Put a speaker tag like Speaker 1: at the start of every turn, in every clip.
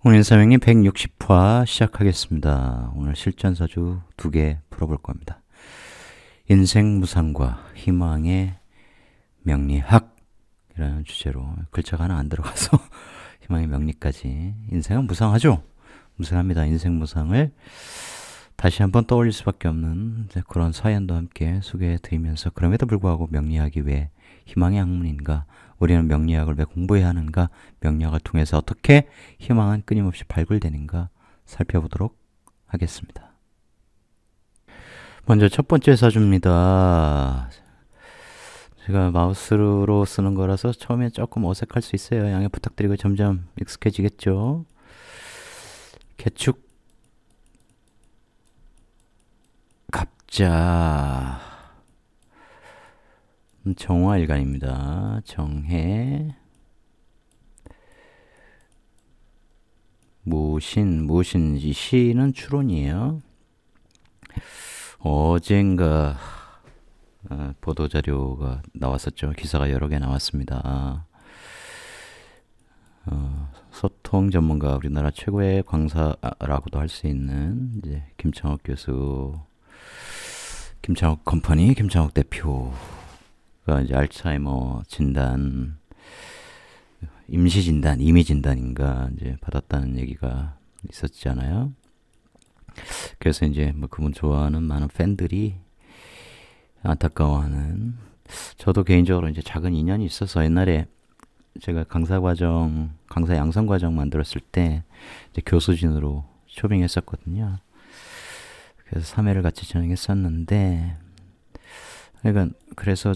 Speaker 1: 오늘 인사명님 160화 시작하겠습니다. 오늘 실전사주 2개 풀어볼 겁니다. 인생무상과 희망의 명리학이라는 주제로 글자가 하나 안 들어가서 희망의 명리까지. 인생은 무상하죠? 무상합니다. 인생무상을 다시 한번 떠올릴 수밖에 없는 그런 사연도 함께 소개해드리면서, 그럼에도 불구하고 명리학이 왜 희망의 학문인가, 우리는 명리학을 왜 공부해야 하는가, 명리학을 통해서 어떻게 희망은 끊임없이 발굴되는가 살펴보도록 하겠습니다. 먼저 첫 번째 사주입니다. 제가 마우스로 쓰는 거라서 처음에 조금 어색할 수 있어요. 양해 부탁드리고 점점 익숙해지겠죠. 개축 갑자 정화일간입니다. 정해 무신 이 시는 추론이에요. 어젠가 보도자료가 나왔었죠. 기사가 여러 개 나왔습니다. 소통 전문가, 우리나라 최고의 강사라고도 할 수 있는 이제 김창옥 교수, 김창옥 컴퍼니 김창옥 대표가 이제 알츠하이머 진단, 임시 진단, 임의 진단인가 이제 받았다는 얘기가 있었잖아요. 그래서 이제 뭐 그분 좋아하는 많은 팬들이 안타까워하는, 저도 개인적으로 이제 작은 인연이 있어서 옛날에 제가 강사 양성 과정 만들었을 때 이제 교수진으로 쇼빙했었거든요. 그래서 3회를 같이 진행했었는데, 그러니까 그래서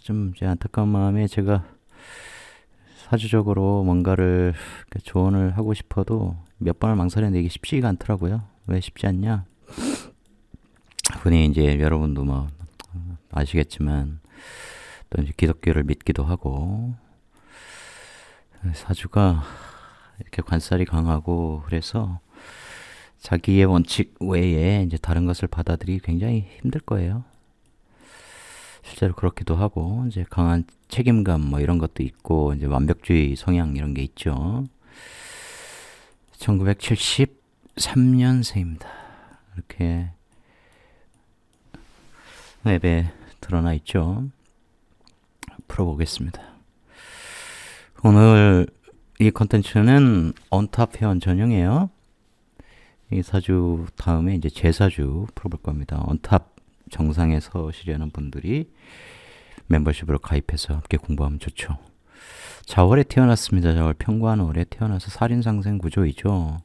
Speaker 1: 좀 제 안타까운 마음에 제가 사주적으로 뭔가를 조언을 하고 싶어도 몇 번을 망설였는데 이게 쉽지가 않더라고요. 왜 쉽지 않냐? 흔히 이제 여러분도 뭐 아시겠지만 또 이제 기독교를 믿기도 하고, 사주가 이렇게 관살이 강하고 그래서 자기의 원칙 외에 이제 다른 것을 받아들이기 굉장히 힘들 거예요. 실제로 그렇기도 하고, 이제 강한 책임감 뭐 이런 것도 있고, 이제 완벽주의 성향 이런 게 있죠. 1973년생입니다. 이렇게 웹에 드러나 있죠. 풀어보겠습니다. 오늘 이 컨텐츠는 언탑 회원 전용이에요. 이 사주 다음에 이제 제사주 풀어볼 겁니다. 언탑 정상에 서시려는 분들이 멤버십으로 가입해서 함께 공부하면 좋죠. 자월에 태어났습니다. 자월 편관월에 태어나서 살인상생 구조이죠.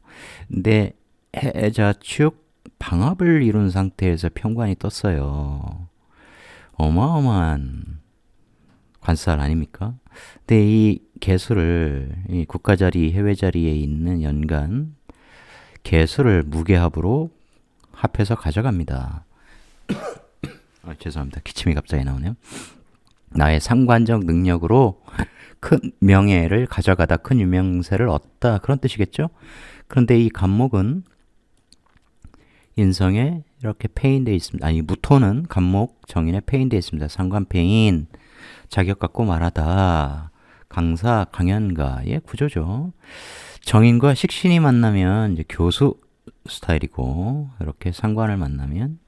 Speaker 1: 근데 해자축 방합을 이룬 상태에서 편관이 떴어요. 어마어마한 관살 아닙니까? 근데 이 개수를, 이 국가자리, 해외자리에 있는 연간 개수를 무게합으로 합해서 가져갑니다. 죄송합니다. 기침이 갑자기 나오네요. 나의 상관적 능력으로 큰 명예를 가져가다 큰 유명세를 얻다, 그런 뜻이겠죠? 그런데 이 간목은 인성에 이렇게 폐인되어 있습니다. 아니, 무토는 간목 정인에 폐인되어 있습니다. 상관폐인, 자격 갖고 말하다, 강사, 강연가의 구조죠. 정인과 식신이 만나면 이제 교수 스타일이고, 이렇게 상관을 만나면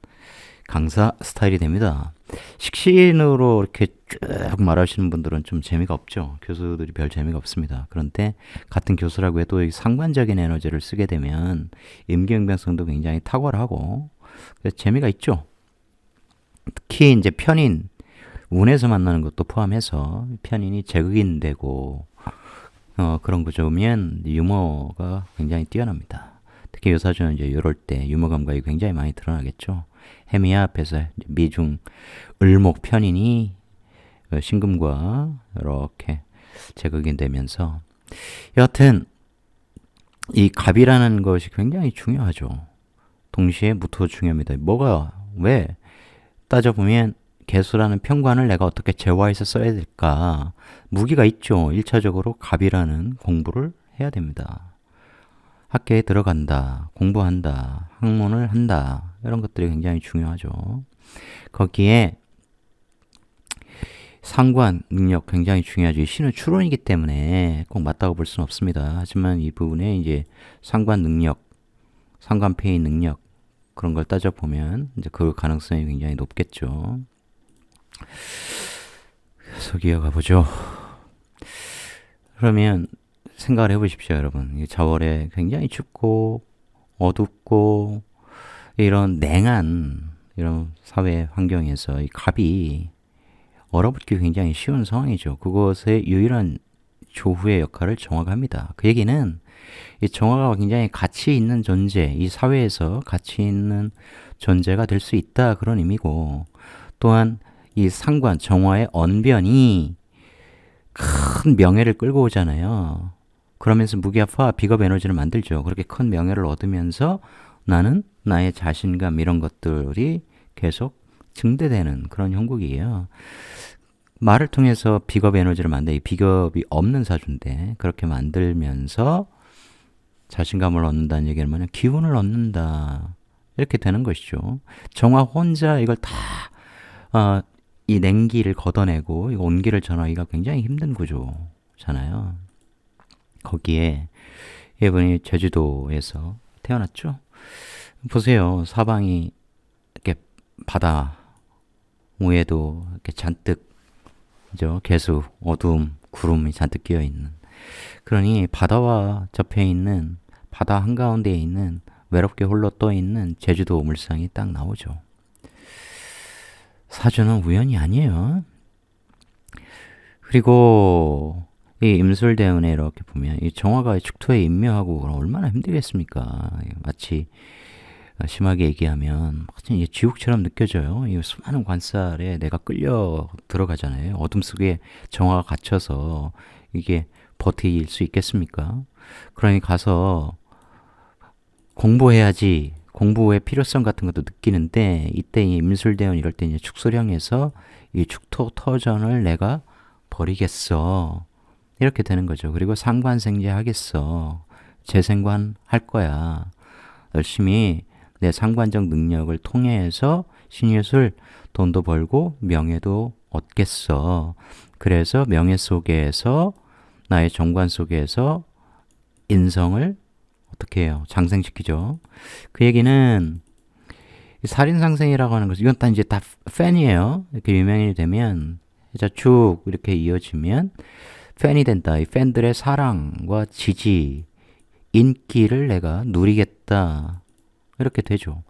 Speaker 1: 강사 스타일이 됩니다. 식신으로 이렇게 쭉 말하시는 분들은 좀 재미가 없죠. 교수들이 별 재미가 없습니다. 그런데 같은 교수라고 해도 이 상관적인 에너지를 쓰게 되면 임기응변성도 굉장히 탁월하고 재미가 있죠. 특히 이제 편인, 운에서 만나는 것도 포함해서 편인이 제극인되고 그런 구조면 유머가 굉장히 뛰어납니다. 특히 요 사주는 이제 이럴 때 유머 감각이 굉장히 많이 드러나겠죠. 해미야 앞에서 미중 을목 편인이 신금과 이렇게 제극이 되면서, 여하튼 이 갑이라는 것이 굉장히 중요하죠. 동시에 무토도 중요합니다. 뭐가, 왜 따져보면 개수라는 편관을 내가 어떻게 재화해서 써야 될까, 무기가 있죠. 1차적으로 갑이라는 공부를 해야 됩니다. 학교에 들어간다, 공부한다, 학문을 한다, 이런 것들이 굉장히 중요하죠. 거기에 상관, 능력 굉장히 중요하죠. 이 신은 추론이기 때문에 꼭 맞다고 볼 수는 없습니다. 하지만 이 부분에 이제 상관 능력, 상관 폐인 능력 그런 걸 따져보면 이제 그 가능성이 굉장히 높겠죠. 계속 이어가 보죠. 그러면 생각을 해보십시오, 여러분. 이 자월에 굉장히 춥고 어둡고 이런 냉한 이런 사회 환경에서 이 갑이 얼어붙기 굉장히 쉬운 상황이죠. 그것의 유일한 조후의 역할을 정화가 합니다. 그 얘기는 이 정화가 굉장히 가치 있는 존재, 이 사회에서 가치 있는 존재가 될 수 있다 그런 의미고, 또한 이 상관, 정화의 언변이 큰 명예를 끌고 오잖아요. 그러면서 무기화와 비겁 에너지를 만들죠. 그렇게 큰 명예를 얻으면서 나는 나의 자신감 이런 것들이 계속 증대되는 그런 형국이에요. 말을 통해서 비겁 에너지를 만들어 비겁이 없는 사주인데 그렇게 만들면서 자신감을 얻는다는 얘기는 뭐냐? 기운을 얻는다. 이렇게 되는 것이죠. 정화 혼자 이걸 다 이 냉기를 걷어내고 이 온기를 전하기가 굉장히 힘든 구조잖아요. 거기에 이분이 제주도에서 태어났죠. 보세요. 사방이 이렇게 바다 위에도 이렇게 잔뜩 그죠? 개수, 어두움, 구름이 잔뜩 끼어 있는. 그러니 바다와 접해 있는 바다 한가운데에 있는 외롭게 홀로 떠 있는 제주도 물상이 딱 나오죠. 사주는 우연이 아니에요. 그리고 이 임술대운에 이렇게 보면 이 정화가 축토에 임묘하고 그럼 얼마나 힘들겠습니까? 마치 심하게 얘기하면 이게 지옥처럼 느껴져요. 이 수많은 관살에 내가 끌려 들어가잖아요. 어둠 속에 정화가 갇혀서 이게 버틸 수 있겠습니까? 그러니 가서 공부해야지. 공부의 필요성 같은 것도 느끼는데 이때 이 임술대운 이럴 때 이제 축소령에서 이 축토 터전을 내가 버리겠어. 이렇게 되는 거죠. 그리고 상관생제 하겠어. 재생관 할 거야. 열심히 내 상관적 능력을 통해서 신유술 돈도 벌고 명예도 얻겠어. 그래서 명예 속에서 나의 정관 속에서 인성을 어떻게 해요? 장생시키죠. 그 얘기는 살인상생이라고 하는 것은 이건 다 이제 다 팬이에요. 이렇게 유명인이 되면 자 쭉 이렇게 이어지면 팬이 된다. 이 팬들의 사랑과 지지, 인기를 내가 누리겠다. 이렇게 되죠.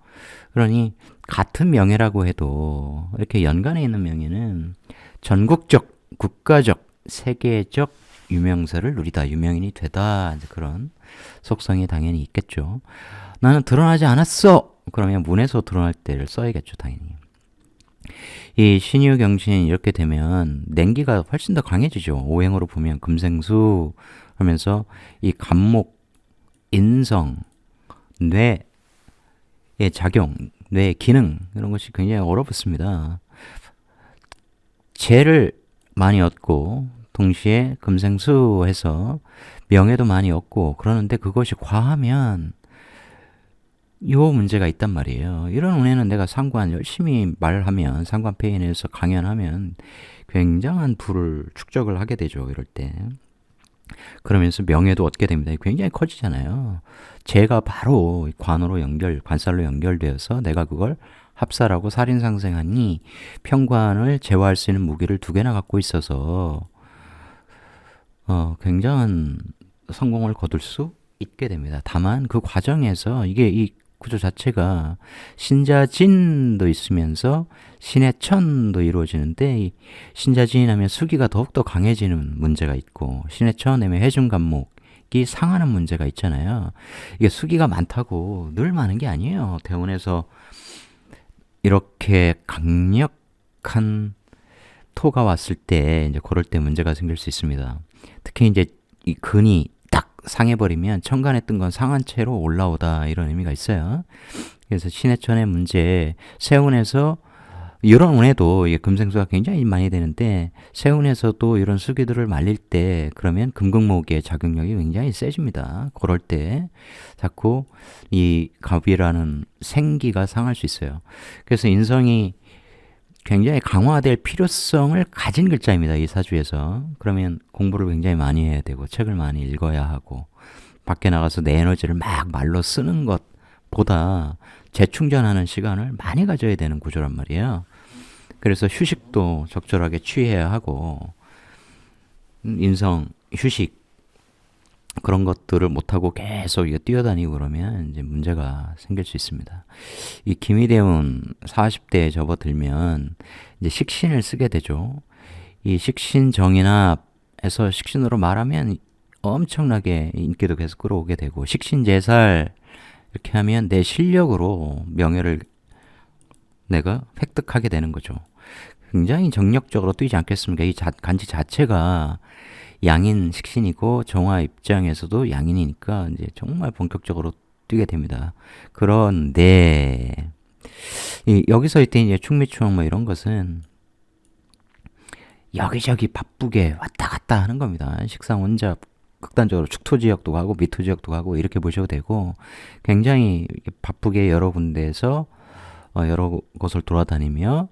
Speaker 1: 그러니 같은 명예라고 해도 이렇게 연관에 있는 명예는 전국적, 국가적, 세계적 유명세를 누리다. 유명인이 되다. 이제 그런 속성이 당연히 있겠죠. 나는 드러나지 않았어. 그러면 문에서 드러날 때를 써야겠죠. 당연히. 이 신유경신 이렇게 되면 냉기가 훨씬 더 강해지죠. 오행으로 보면 금생수 하면서 이 간목, 인성, 뇌의 작용, 뇌의 기능 이런 것이 굉장히 얼어붙습니다. 재를 많이 얻고 동시에 금생수해서 명예도 많이 얻고 그러는데 그것이 과하면 요 문제가 있단 말이에요. 이런 운에는 내가 상관 열심히 말하면 상관폐인에서 강연하면 굉장한 부를 축적을 하게 되죠. 이럴 때. 그러면서 명예도 얻게 됩니다. 굉장히 커지잖아요. 재가 바로 관으로 관살로 연결되어서 내가 그걸 합살하고 살인상생하니 평관을 제어할 수 있는 무기를 2개나 갖고 있어서 굉장한 성공을 거둘 수 있게 됩니다. 다만 그 과정에서 이게 이 구조 자체가 신자진도 있으면서 신해천도 이루어지는데 이 신자진하면 수기가 더욱더 강해지는 문제가 있고 신해천 하면 해중간목이 상하는 문제가 있잖아요. 이게 수기가 많다고 늘 많은 게 아니에요. 대운에서 이렇게 강력한 토가 왔을 때 이제 그럴 때 문제가 생길 수 있습니다. 특히 이제 이 근이 딱 상해버리면 천간에 뜬 건 상한 채로 올라오다 이런 의미가 있어요. 그래서 신해천의 문제, 세운에서 이런 운에도 이게 금생수가 굉장히 많이 되는데 세운에서도 이런 수기들을 말릴 때 그러면 금극목의 작용력이 굉장히 세집니다. 그럴 때 자꾸 이 갑이라는 생기가 상할 수 있어요. 그래서 인성이 굉장히 강화될 필요성을 가진 글자입니다. 이 사주에서. 그러면 공부를 굉장히 많이 해야 되고 책을 많이 읽어야 하고 밖에 나가서 내 에너지를 막 말로 쓰는 것보다 재충전하는 시간을 많이 가져야 되는 구조란 말이에요. 그래서 휴식도 적절하게 취해야 하고 인성, 휴식 그런 것들을 못하고 계속 뛰어다니고 그러면 이제 문제가 생길 수 있습니다. 이 김희대운 40대에 접어들면 이제 식신을 쓰게 되죠. 이 식신 정인합에서 식신으로 말하면 엄청나게 인기도 계속 끌어오게 되고 식신제살 이렇게 하면 내 실력으로 명예를 내가 획득하게 되는 거죠. 굉장히 정력적으로 뛰지 않겠습니까? 이 간지 자체가 양인 식신이고 정화 입장에서도 양인이니까 이제 정말 본격적으로 뛰게 됩니다. 그런데 여기서 이제 충미추억 뭐 이런 것은 여기저기 바쁘게 왔다 갔다 하는 겁니다. 식상 혼자 극단적으로 축토 지역도 가고 미토 지역도 가고 이렇게 보셔도 되고 굉장히 바쁘게 여러 군데에서 여러 곳을 돌아다니며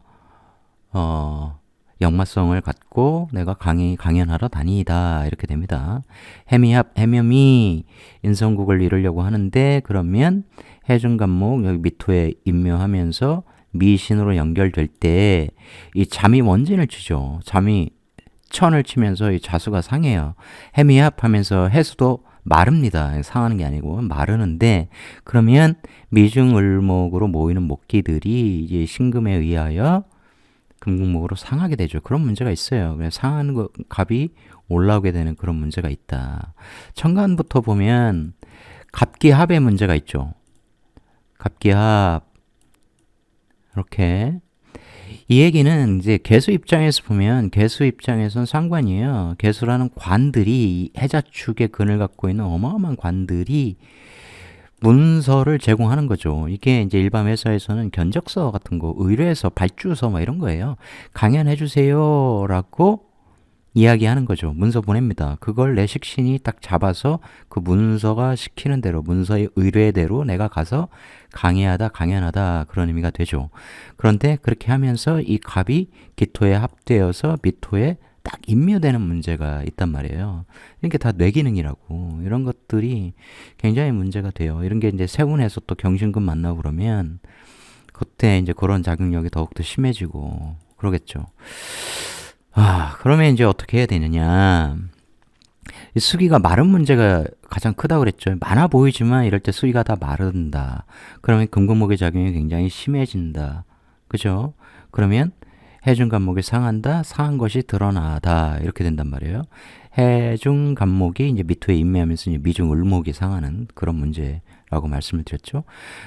Speaker 1: 역마성을 갖고 내가 강연하러 다니다 이렇게 됩니다. 해묘미 인성국을 이루려고 하는데 그러면 해중간목 여기 미토에 임묘하면서 미신으로 연결될 때 이 잠이 원진을 치죠. 잠이 천을 치면서 이 자수가 상해요. 해미합하면서 해수도 마릅니다. 상하는 게 아니고 마르는데 그러면 미중을목으로 모이는 목기들이 이제 신금에 의하여 금국목으로 상하게 되죠. 그런 문제가 있어요. 그래서 상하는 갑이 올라오게 되는 그런 문제가 있다. 천간부터 보면 갑기합의 문제가 있죠. 갑기합 이렇게 이 얘기는 이제 개수 입장에서 보면 개수 입장에선 상관이에요. 개수라는 관들이 해자축의 근을 갖고 있는 어마어마한 관들이 문서를 제공하는 거죠. 이게 이제 일반 회사에서는 견적서 같은 거, 의뢰서, 발주서 뭐 이런 거예요. 강연해 주세요라고 이야기하는 거죠. 문서 보냅니다. 그걸 내 식신이 딱 잡아서 그 문서가 시키는 대로 문서의 의뢰대로 내가 가서 강연하다 그런 의미가 되죠. 그런데 그렇게 하면서 이 갑이 기토에 합되어서 미토에 딱 임묘되는 문제가 있단 말이에요. 이게 다 뇌기능이라고 이런 것들이 굉장히 문제가 돼요. 이런 게 이제 세운에서 또 경신금 만나고 그러면 그때 이제 그런 작용력이 더욱더 심해지고 그러겠죠. 그러면 이제 어떻게 해야 되느냐. 이 수기가 마른 문제가 가장 크다고 그랬죠. 많아 보이지만 이럴 때 수기가 다 마른다. 그러면 금금목의 작용이 굉장히 심해진다. 그죠? 그러면 해중간목이 상한다. 상한 것이 드러나다. 이렇게 된단 말이에요. 해중간목이 이제 미토에 임매하면서 이제 미중을목이 상하는 그런 문제라고 말씀을 드렸죠.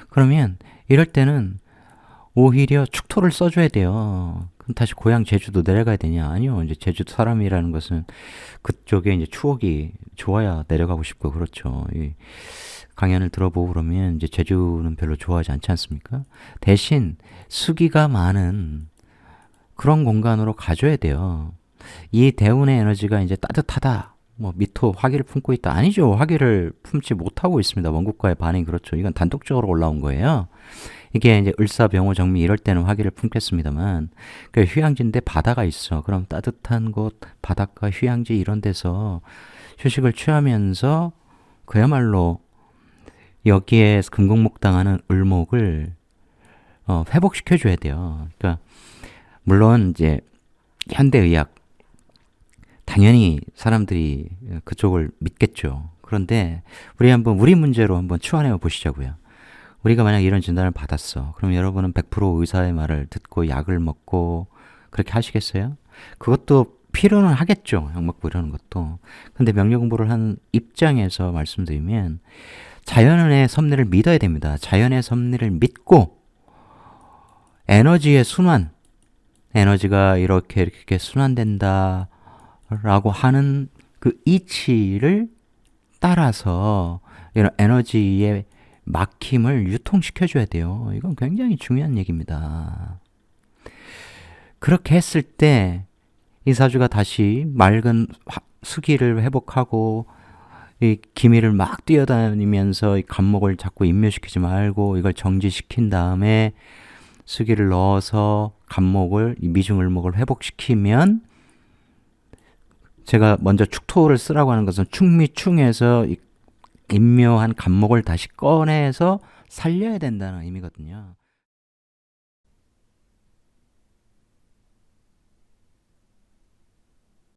Speaker 1: 그러면 이럴 때는 오히려 축토를 써줘야 돼요. 그럼 다시 고향 제주도 내려가야 되냐? 아니요. 이제 제주도 사람이라는 것은 그쪽에 이제 추억이 좋아야 내려가고 싶고 그렇죠. 이 강연을 들어보고 그러면 이제 제주는 별로 좋아하지 않지 않습니까? 대신 수기가 많은 그런 공간으로 가줘야 돼요. 이 대운의 에너지가 이제 따뜻하다. 뭐 미토 화기를 품고 있다. 아니죠. 화기를 품지 못하고 있습니다. 원국과의 반응이 그렇죠. 이건 단독적으로 올라온 거예요. 이게 이제 을사병호 정미 이럴 때는 화기를 품겠습니다만 그 휴양지인데 바다가 있어. 그럼 따뜻한 곳 바닷가 휴양지 이런 데서 휴식을 취하면서 그야말로 여기에 금국목당하는 을목을 회복시켜 줘야 돼요. 그러니까 물론 이제 현대의학 당연히 사람들이 그쪽을 믿겠죠. 그런데 우리 문제로 한번 추안해 보시자고요. 우리가 만약 이런 진단을 받았어. 그럼 여러분은 100% 의사의 말을 듣고 약을 먹고 그렇게 하시겠어요? 그것도 필요는 하겠죠. 약 먹고 이러는 것도. 근데 명료 공부를 한 입장에서 말씀드리면 자연의 섭리를 믿어야 됩니다. 자연의 섭리를 믿고 에너지의 순환, 에너지가 이렇게 순환된다 라고 하는 그 이치를 따라서 이런 에너지의 막힘을 유통시켜줘야 돼요. 이건 굉장히 중요한 얘기입니다. 그렇게 했을 때 이 사주가 다시 맑은 수기를 회복하고 이 기미를 막 뛰어다니면서 이 간목을 자꾸 임묘시키지 말고 이걸 정지시킨 다음에 수기를 넣어서 간목을, 이 미중을목을 회복시키면 제가 먼저 축토를 쓰라고 하는 것은 충미충에서 임묘한 간목을 다시 꺼내서 살려야 된다는 의미거든요.